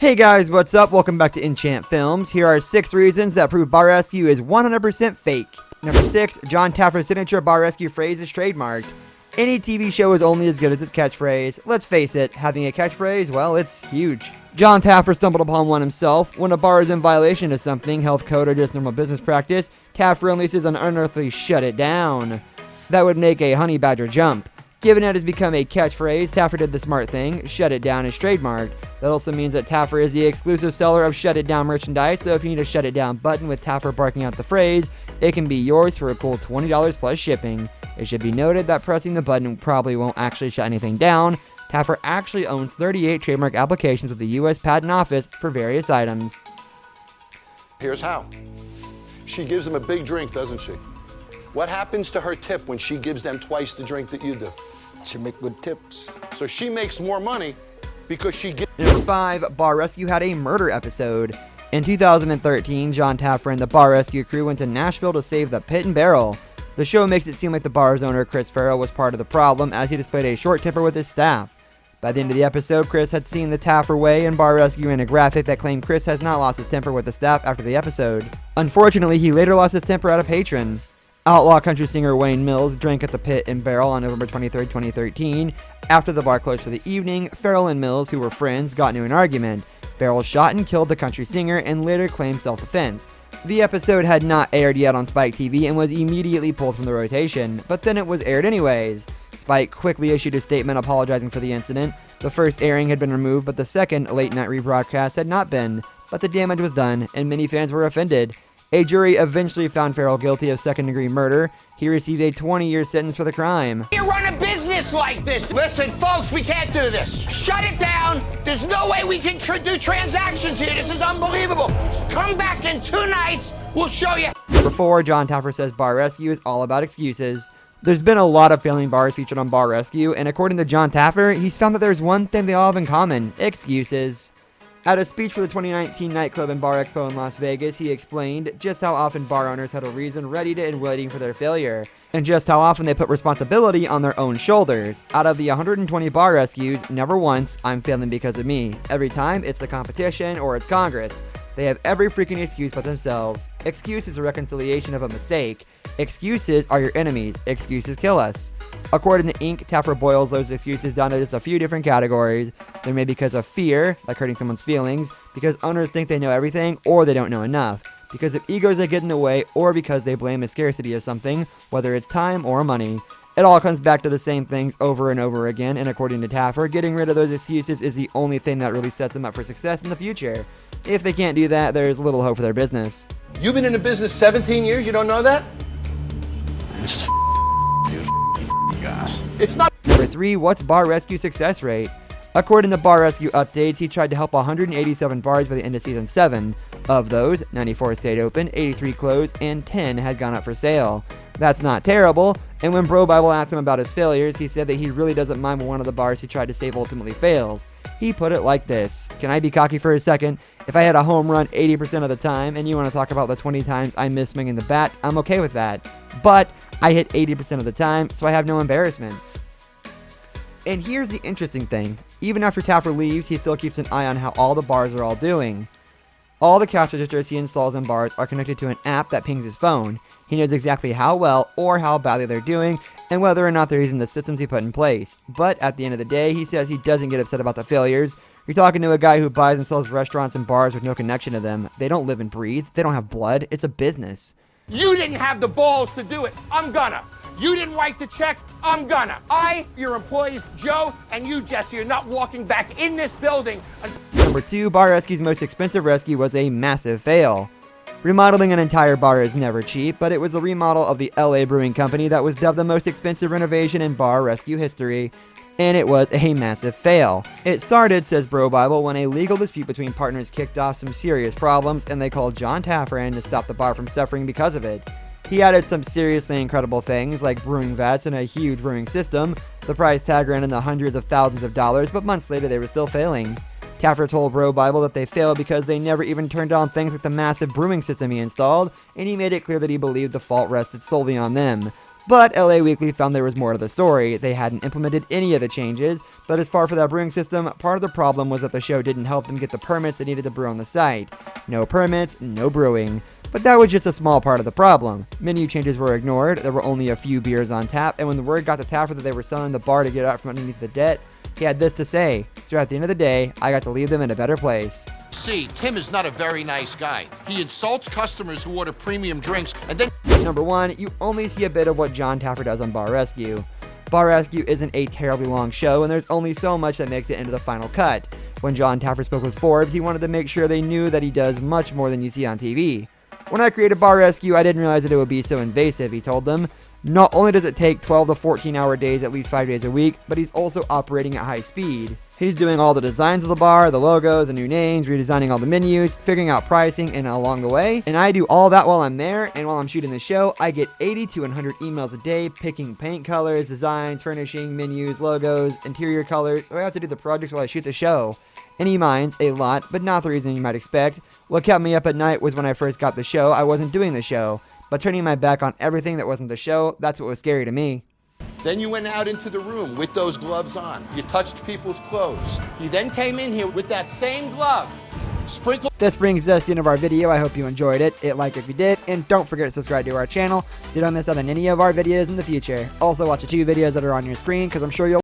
Hey guys, what's up? Welcome back to Enchant Films. Here are 6 reasons that prove bar rescue is 100% fake. Number 6, Jon Taffer's signature bar rescue phrase is trademarked. Any TV show is only as good as its catchphrase. Let's face it, having a catchphrase, well, it's huge. Jon Taffer stumbled upon one himself. When a bar is in violation of something, health code, or just normal business practice, Taffer unleashes an unearthly shut it down. That would make a honey badger jump. Given it has become a catchphrase, Taffer did the smart thing. Shut it down is trademarked. That also means that Taffer is the exclusive seller of Shut It Down merchandise, so if you need a Shut It Down button with Taffer barking out the phrase, it can be yours for a cool $20 plus shipping. It should be noted that pressing the button probably won't actually shut anything down. Taffer actually owns 38 trademark applications with the U.S. Patent Office for various items. Here's how. She gives them a big drink, doesn't she? What happens to her tip when she gives them twice the drink that you do? She make good tips. So she makes more money because she gives... Number 5, Bar Rescue had a murder episode. In 2013, Jon Taffer and the Bar Rescue crew went to Nashville to save the Pit and Barrel. The show makes it seem like the bar's owner, Chris Farrell, was part of the problem as he displayed a short temper with his staff. By the end of the episode, Chris had seen the Taffer way and Bar Rescue in a graphic that claimed Chris has not lost his temper with the staff after the episode. Unfortunately, he later lost his temper at a patron. Outlaw country singer Wayne Mills drank at the Pit and Barrel on November 23, 2013. After the bar closed for the evening, Farrell and Mills, who were friends, got into an argument. Farrell shot and killed the country singer and later claimed self-defense. The episode had not aired yet on Spike TV and was immediately pulled from the rotation, but then it was aired anyways. Spike quickly issued a statement apologizing for the incident. The first airing had been removed, but the second late-night rebroadcast had not been. But the damage was done, and many fans were offended. A jury eventually found Farrell guilty of second-degree murder. He received a 20-year sentence for the crime. You run a business like this. Listen, folks, we can't do this. Shut it down. There's no way we can do transactions here. This is unbelievable. Come back in 2 nights. We'll show you. Number 4, Jon Taffer says Bar Rescue is all about excuses. There's been a lot of failing bars featured on Bar Rescue, and according to Jon Taffer, he's found that there's one thing they all have in common: excuses. At a speech for the 2019 Nightclub and Bar Expo in Las Vegas, he explained just how often bar owners had a reason ready to and waiting for their failure, and just how often they put responsibility on their own shoulders. Out of the 120 bar rescues, never once, I'm failing because of me. Every time, it's the competition or it's Congress. They have every freaking excuse but themselves. Excuse is a reconciliation of a mistake. Excuses are your enemies. Excuses kill us. According to Inc., Taffer boils those excuses down to just a few different categories. They're made because of fear, like hurting someone's feelings, because owners think they know everything, or they don't know enough, because of egos that get in the way, or because they blame a scarcity of something, whether it's time or money. It all comes back to the same things over and over again, and according to Taffer, getting rid of those excuses is the only thing that really sets them up for success in the future. If they can't do that, there's little hope for their business. You've been in the business 17 years, you don't know that? This is dude. Gosh. It's not... Number 3, what's Bar Rescue success rate? According to Bar Rescue updates, he tried to help 187 bars by the end of season 7. Of those, 94 stayed open, 83 closed, and 10 had gone up for sale. That's not terrible, and when Bro Bible asked him about his failures, he said that he really doesn't mind when one of the bars he tried to save ultimately fails. He put it like this: can I be cocky for a second? If I hit a home run 80% of the time, and you want to talk about the 20 times I missed swinging the bat, I'm okay with that. But I hit 80% of the time, so I have no embarrassment. And here's the interesting thing. Even after Taffer leaves, he still keeps an eye on how all the bars are all doing. All the cash registers he installs in bars are connected to an app that pings his phone. He knows exactly how well or how badly they're doing, and whether or not they're using the systems he put in place. But at the end of the day, he says he doesn't get upset about the failures. You're talking to a guy who buys and sells restaurants and bars with no connection to them. They don't live and breathe. They don't have blood. It's a business. You didn't have the balls to do it. I'm gonna. You didn't write the check. I'm gonna. Your employees, Joe, and you, Jesse, are not walking back in this building until... Number 2, Bar Rescue's most expensive rescue was a massive fail. Remodeling an entire bar is never cheap, but it was a remodel of the LA Brewing Company that was dubbed the most expensive renovation in bar rescue history, and it was a massive fail. It started, says Bro Bible, when a legal dispute between partners kicked off some serious problems, and they called Jon Taffer in to stop the bar from suffering because of it. He added some seriously incredible things like brewing vats and a huge brewing system. The price tag ran in the hundreds of thousands of dollars, but months later they were still failing. Taffer told Bro Bible that they failed because they never even turned on things like the massive brewing system he installed, and he made it clear that he believed the fault rested solely on them. But LA Weekly found there was more to the story. They hadn't implemented any of the changes, but as far for that brewing system, part of the problem was that the show didn't help them get the permits they needed to brew on the site. No permits, no brewing. But that was just a small part of the problem. Menu changes were ignored, there were only a few beers on tap, and when the word got to Taffer that they were selling the bar to get out from underneath the debt, he had this to say: so at the end of the day, I got to leave them in a better place. See, Tim is not a very nice guy. He insults customers who order premium drinks and then... Number 1, you only see a bit of what Jon Taffer does on Bar Rescue. Bar Rescue isn't a terribly long show, and there's only so much that makes it into the final cut. When Jon Taffer spoke with Forbes, he wanted to make sure they knew that he does much more than you see on TV. When I created Bar Rescue, I didn't realize that it would be so invasive, he told them. Not only does it take 12 to 14 hour days at least 5 days a week, but he's also operating at high speed. He's doing all the designs of the bar, the logos, the new names, redesigning all the menus, figuring out pricing and along the way. And I do all that while I'm there, and while I'm shooting the show, I get 80 to 100 emails a day picking paint colors, designs, furnishing, menus, logos, interior colors, so I have to do the projects while I shoot the show. And he minds a lot, but not the reason you might expect. What kept me up at night was when I first got the show, I wasn't doing the show. But turning my back on everything that wasn't the show, that's what was scary to me. Then you went out into the room with those gloves on. You touched people's clothes. You then came in here with that same glove. Sprinkled. This brings us to the end of our video. I hope you enjoyed it. Hit like if you did, and don't forget to subscribe to our channel so you don't miss out on any of our videos in the future. Also watch the 2 videos that are on your screen, because I'm sure you'll